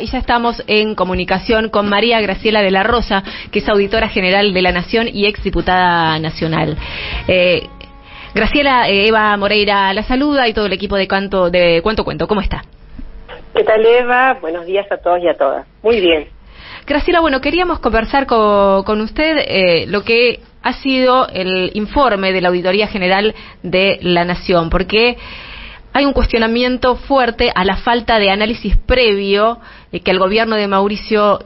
y ya estamos en comunicación con María Graciela de la Rosa, que es auditora general de la Nación y exdiputada nacional. Graciela, Eva Moreira la saluda y todo el equipo de Cuento Cuento. ¿Cómo está? ¿Qué tal, Eva? Buenos días a todos y a todas. Muy bien. Graciela, bueno, queríamos conversar con usted lo que ha sido el informe de la Auditoría General de la Nación, porque hay un cuestionamiento fuerte a la falta de análisis previo que el gobierno de Mauricio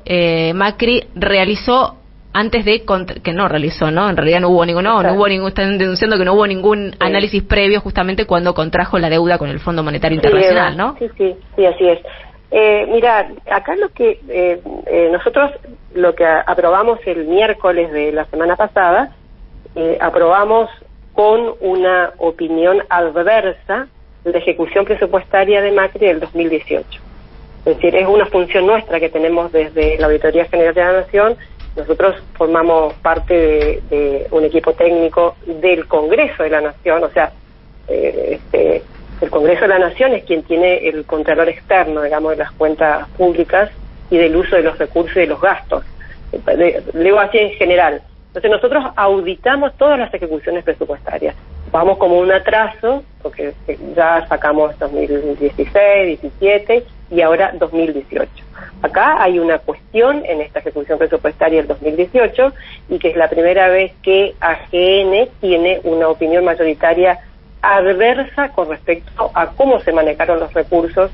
Macri realizó antes de que no realizó, ¿no? En realidad no hubo ningún, están denunciando que no hubo ningún análisis previo justamente cuando contrajo la deuda con el Fondo Monetario Internacional, ¿no? Sí, así es. Mira, acá nosotros lo que aprobamos el miércoles de la semana pasada, aprobamos con una opinión adversa la ejecución presupuestaria de Macri del 2018. Es decir, es una función nuestra que tenemos desde la Auditoría General de la Nación. Nosotros formamos parte de un equipo técnico del Congreso de la Nación, o sea, el Congreso de la Nación es quien tiene el contralor externo, digamos, de las cuentas públicas y del uso de los recursos y de los gastos. Leo así en general. Entonces nosotros auditamos todas las ejecuciones presupuestarias. Vamos como un atraso, porque ya sacamos 2016, 17 y ahora 2018. Acá hay una cuestión en esta ejecución presupuestaria del 2018 y que es la primera vez que AGN tiene una opinión mayoritaria adversa con respecto a cómo se manejaron los recursos,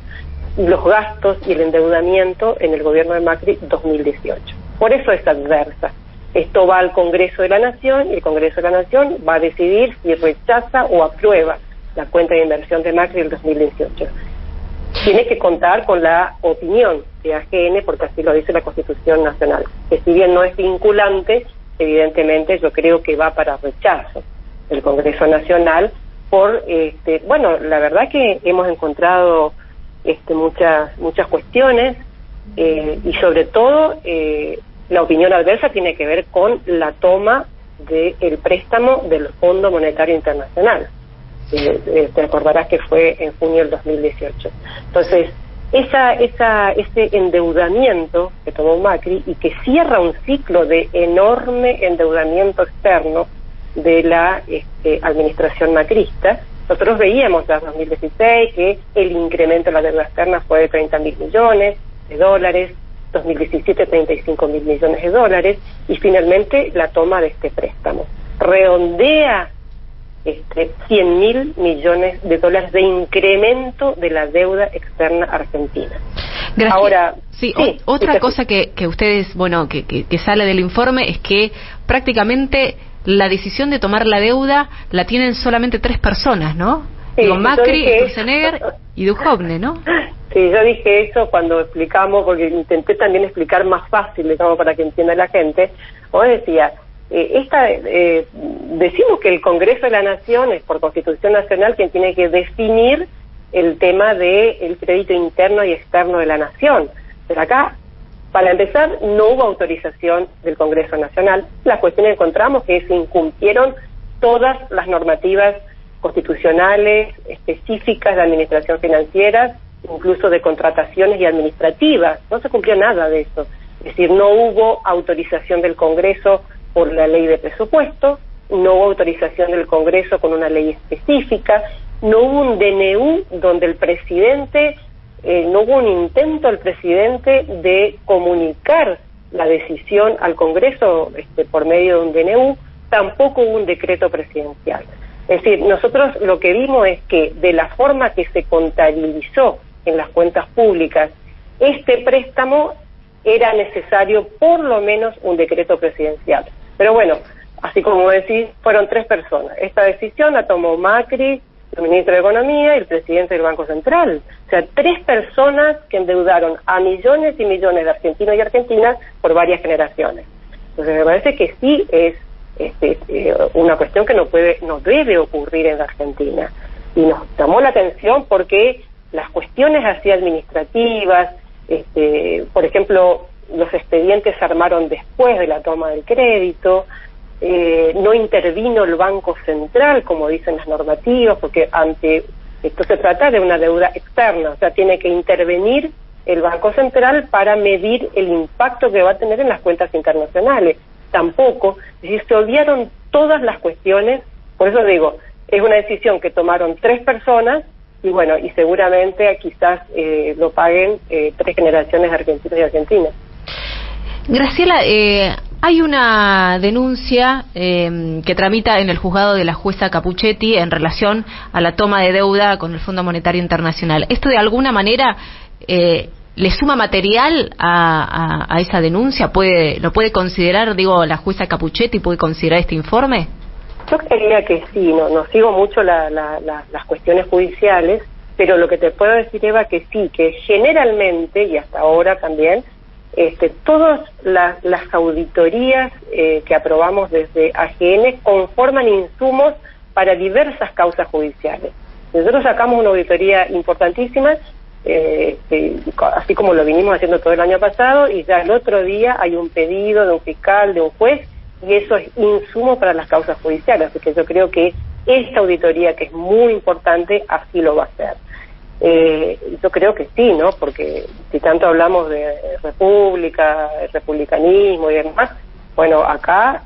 los gastos y el endeudamiento en el gobierno de Macri 2018. Por eso es adversa. Esto va al Congreso de la Nación y el Congreso de la Nación va a decidir si rechaza o aprueba la cuenta de inversión de Macri del 2018. Tiene que contar con la opinión de AGN porque así lo dice la Constitución Nacional, que si bien no es vinculante, evidentemente yo creo que va para rechazo del Congreso Nacional por, bueno, la verdad que hemos encontrado muchas cuestiones y sobre todo la opinión adversa tiene que ver con la toma del préstamo del Fondo Monetario Internacional. Te acordarás que fue en junio del 2018. Entonces, ese endeudamiento que tomó Macri y que cierra un ciclo de enorme endeudamiento externo de la administración macrista. Nosotros veíamos en 2016 que el incremento de la deuda externa fue de 30.000 millones de dólares, 2017 35.000 millones de dólares y finalmente la toma de este préstamo. Redondea 100.000 millones de dólares de incremento de la deuda externa argentina. Gracias. Ahora, otra cosa que ustedes, bueno, que sale del informe es que prácticamente la decisión de tomar la deuda la tienen solamente 3 personas, ¿no? Sí, Macri, Sturzenegger y Duhovne, ¿no? Sí, yo dije eso cuando explicamos, porque intenté también explicar más fácil, digamos, para que entienda la gente. Como decía, decimos que el Congreso de la Nación es por Constitución Nacional quien tiene que definir el tema del crédito interno y externo de la Nación. Pero acá, para empezar, no hubo autorización del Congreso Nacional. La cuestión que encontramos que se incumplieron todas las normativas constitucionales específicas de administración financiera, incluso de contrataciones y administrativas. No se cumplió nada de eso. Es decir, no hubo autorización del Congreso por la ley de presupuesto, no hubo autorización del Congreso con una ley específica, no hubo un DNU donde el presidente, no hubo un intento del presidente de comunicar la decisión al Congreso por medio de un DNU, tampoco hubo un decreto presidencial. Es decir, nosotros lo que vimos es que de la forma que se contabilizó en las cuentas públicas este préstamo era necesario por lo menos un decreto presidencial. Pero bueno, así como decís, fueron 3 personas. Esta decisión la tomó Macri, el ministro de Economía y el presidente del Banco Central. O sea, 3 personas que endeudaron a millones y millones de argentinos y argentinas por varias generaciones. Entonces me parece que sí es una cuestión que no debe ocurrir en la Argentina. Y nos llamó la atención porque las cuestiones así administrativas, por ejemplo, los expedientes se armaron después de la toma del crédito, no intervino el Banco Central, como dicen las normativas, porque esto se trata de una deuda externa, o sea, tiene que intervenir el Banco Central para medir el impacto que va a tener en las cuentas internacionales. Tampoco, es decir, se olvidaron todas las cuestiones, por eso digo, es una decisión que tomaron 3 personas, y bueno, y seguramente quizás lo paguen 3 generaciones de argentinos y argentinas. Graciela, hay una denuncia que tramita en el juzgado de la jueza Capuchetti en relación a la toma de deuda con el Fondo Monetario Internacional. ¿Esto de alguna manera le suma material a esa denuncia? ¿Lo puede considerar, la jueza Capuchetti, puede considerar este informe? Yo creería que sí, no sigo mucho las cuestiones judiciales, pero lo que te puedo decir, Eva, que sí, que generalmente, y hasta ahora también, todas las auditorías que aprobamos desde AGN conforman insumos para diversas causas judiciales. Nosotros sacamos una auditoría importantísima, así como lo vinimos haciendo todo el año pasado, y ya el otro día hay un pedido de un fiscal, de un juez, y eso es insumo para las causas judiciales. Así que yo creo que esta auditoría, que es muy importante, así lo va a hacer. Yo creo que sí, ¿no? Porque si tanto hablamos de república, de republicanismo y demás, bueno, acá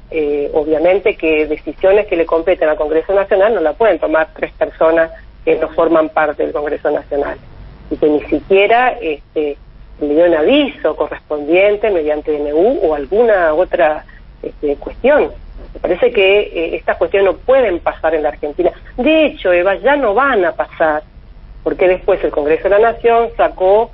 obviamente que decisiones que le competen al Congreso Nacional no la pueden tomar 3 personas que no forman parte del Congreso Nacional, y que ni siquiera le dio un aviso correspondiente mediante DNU o alguna otra cuestión. Me parece que estas cuestiones no pueden pasar en la Argentina. De hecho, Eva, ya no van a pasar, porque después el Congreso de la Nación sacó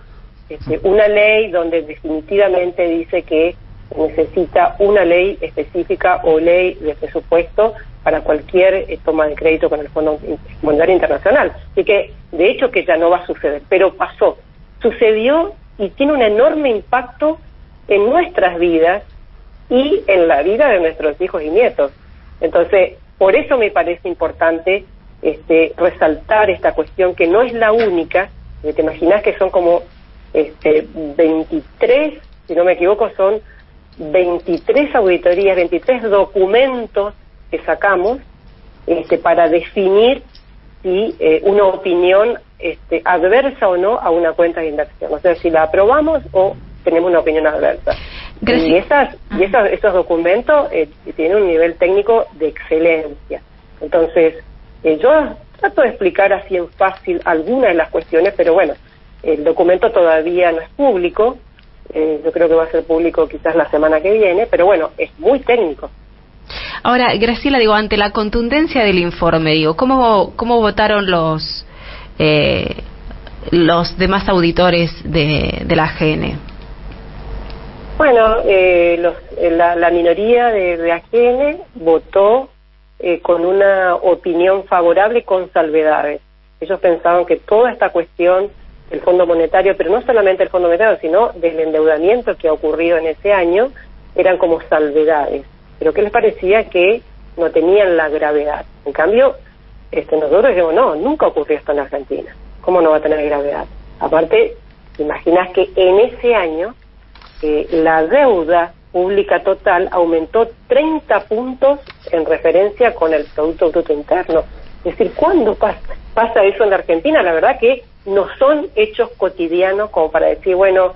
una ley donde definitivamente dice que necesita una ley específica o ley de presupuesto para cualquier toma de crédito con el Fondo Monetario Internacional. Así que, de hecho, que ya no va a suceder, pero pasó, sucedió y tiene un enorme impacto en nuestras vidas y en la vida de nuestros hijos y nietos. Entonces, por eso me parece importante resaltar esta cuestión, que no es la única. Te imaginas que son como 23, si no me equivoco, son 23 auditorías, 23 documentos que sacamos para definir si una opinión adversa o no a una cuenta de inversión, o sea, si la aprobamos o tenemos una opinión adversa. Gracias. Y esos documentos tienen un nivel técnico de excelencia. Entonces, yo trato de explicar así en fácil algunas de las cuestiones, pero bueno, el documento todavía no es público. Yo creo que va a ser público quizás la semana que viene, pero bueno, es muy técnico. Ahora, Graciela, ante la contundencia del informe, ¿cómo votaron los demás auditores de la AGN? Bueno, la minoría de AGN votó con una opinión favorable con salvedades. Ellos pensaban que toda esta cuestión del Fondo Monetario, pero no solamente el Fondo Monetario, sino del endeudamiento que ha ocurrido en ese año, eran como salvedades, pero que les parecía que no tenían la gravedad. En cambio, nosotros dijimos, no, nunca ocurrió esto en Argentina. ¿Cómo no va a tener gravedad? Aparte, imaginás que en ese año la deuda pública total aumentó 30 puntos en referencia con el Producto Bruto Interno. Es decir, ¿cuándo pasa eso en la Argentina? La verdad que no son hechos cotidianos como para decir, bueno,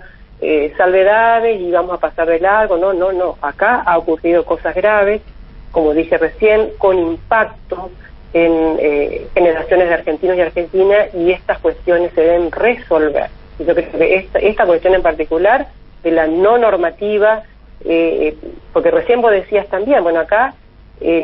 salvedades y vamos a pasar de largo. No. Acá ha ocurrido cosas graves, como dije recién, con impacto en generaciones de argentinos y argentinas, y estas cuestiones se deben resolver. Y yo creo que esta cuestión en particular de la no normativa, porque recién vos decías también, bueno, acá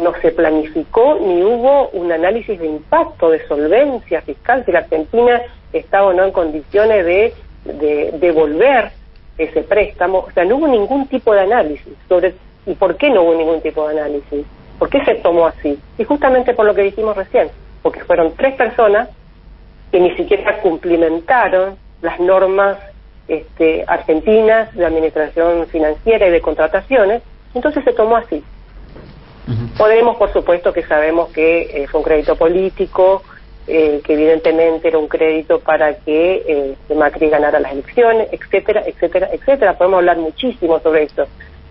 no se planificó ni hubo un análisis de impacto, de solvencia fiscal, si la Argentina está o no en condiciones de devolver ese préstamo. O sea, no hubo ningún tipo de análisis sobre. ¿Y por qué no hubo ningún tipo de análisis? ¿Por qué se tomó así? Y justamente por lo que dijimos recién, porque fueron 3 personas que ni siquiera cumplimentaron las normas argentinas de administración financiera y de contrataciones, entonces se tomó así. Podemos, por supuesto, que sabemos que fue un crédito político, que evidentemente era un crédito para que Macri ganara las elecciones, etcétera, etcétera, etcétera. Podemos hablar muchísimo sobre esto.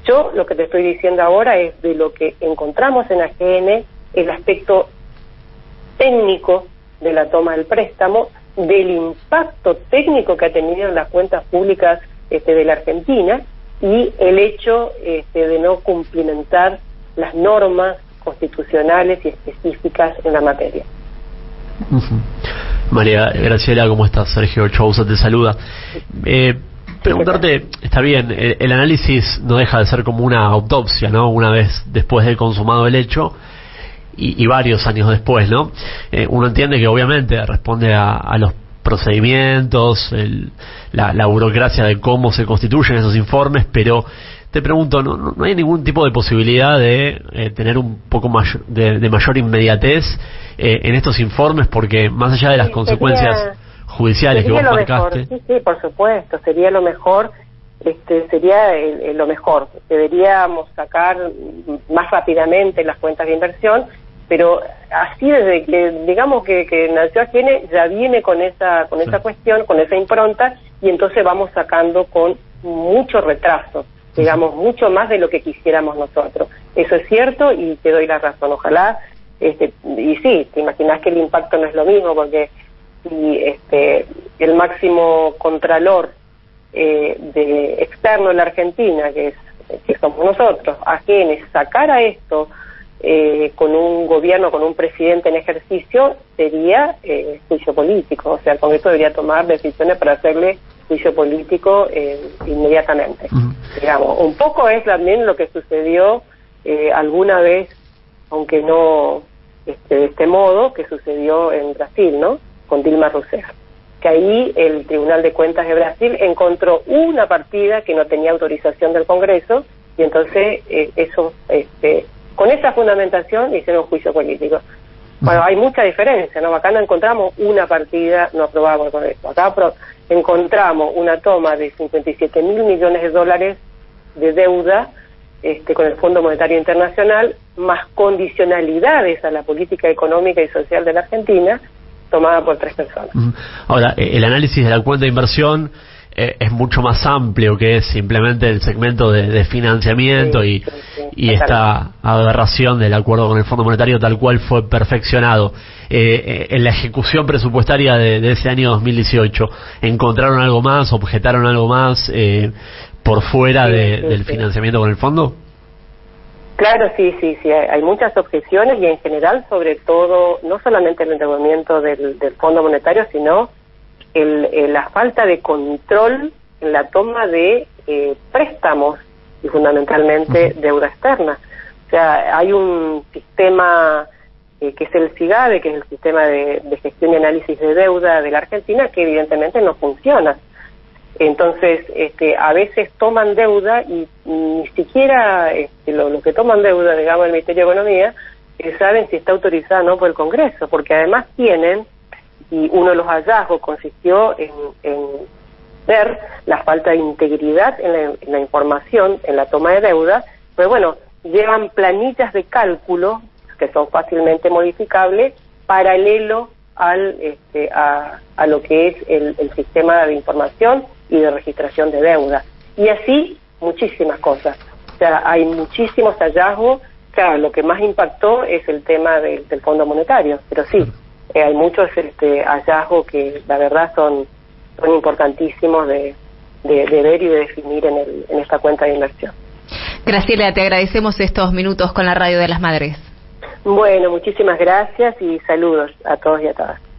Yo lo que te estoy diciendo ahora es de lo que encontramos en AGN, el aspecto técnico de la toma del préstamo, del impacto técnico que ha tenido en las cuentas públicas de la Argentina y el hecho de no cumplimentar las normas constitucionales y específicas en la materia. María Graciela, ¿cómo estás? Sergio Chousa te saluda. Preguntarte, está bien, el análisis no deja de ser como una autopsia, ¿no? Una vez después de consumado el hecho y varios años después, ¿no? Uno entiende que obviamente responde a los procedimientos, la burocracia de cómo se constituyen esos informes, pero te pregunto, ¿no hay ningún tipo de posibilidad de tener un poco de mayor inmediatez en estos informes? Porque más allá de las consecuencias judiciales que vos marcaste... Sí, por supuesto, sería lo mejor, sería lo mejor. Deberíamos sacar más rápidamente las cuentas de inversión, pero así desde que, digamos que nació AGN, ya viene con esa cuestión, con esa impronta, y entonces vamos sacando con mucho retraso, digamos, mucho más de lo que quisiéramos nosotros. Eso es cierto y te doy la razón. Ojalá, y sí, te imaginas que el impacto no es lo mismo, porque si el máximo contralor de externo en la Argentina, que somos nosotros, AGN, sacara esto con un gobierno, con un presidente en ejercicio, sería juicio político. O sea, el Congreso debería tomar decisiones para hacerle juicio político inmediatamente. Digamos, un poco es también lo que sucedió alguna vez, aunque no de este modo, que sucedió en Brasil, ¿no? Con Dilma Rousseff, que ahí el Tribunal de Cuentas de Brasil encontró una partida que no tenía autorización del Congreso, y entonces eso, con esa fundamentación hicieron un juicio político. Bueno, hay mucha diferencia, ¿no? Acá no encontramos una partida, no aprobamos con esto. Acá encontramos una toma de 57.000 millones de dólares de deuda con el Fondo Monetario Internacional, más condicionalidades a la política económica y social de la Argentina, tomada por 3 personas. Ahora, el análisis de la cuenta de inversión es mucho más amplio que simplemente el segmento de financiamiento y esta aberración del acuerdo con el Fondo Monetario tal cual fue perfeccionado. En la ejecución presupuestaria de ese año 2018, ¿encontraron algo más, objetaron algo más por fuera del financiamiento con el Fondo? Claro, sí, hay muchas objeciones y en general, sobre todo, no solamente el endeudamiento del Fondo Monetario, sino la falta de control en la toma de préstamos y fundamentalmente deuda externa. O sea, hay un sistema que es el SIGADE, que es el sistema de gestión y análisis de deuda de la Argentina, que evidentemente no funciona. Entonces, a veces toman deuda y ni siquiera los que toman deuda, digamos, el Ministerio de Economía, saben si está autorizada o no por el Congreso, porque además tienen, y uno de los hallazgos consistió en ver la falta de integridad en la información, en la toma de deuda, pues bueno, llevan planillas de cálculo que son fácilmente modificables, paralelo a lo que es el sistema de información y de registración de deuda. Y así muchísimas cosas. O sea, hay muchísimos hallazgos. Claro, lo que más impactó es el tema del Fondo Monetario, pero sí, hay muchos hallazgos que la verdad son importantísimos de ver y de definir en esta cuenta de inversión. Graciela, te agradecemos estos minutos con la Radio de las Madres. Bueno, muchísimas gracias y saludos a todos y a todas.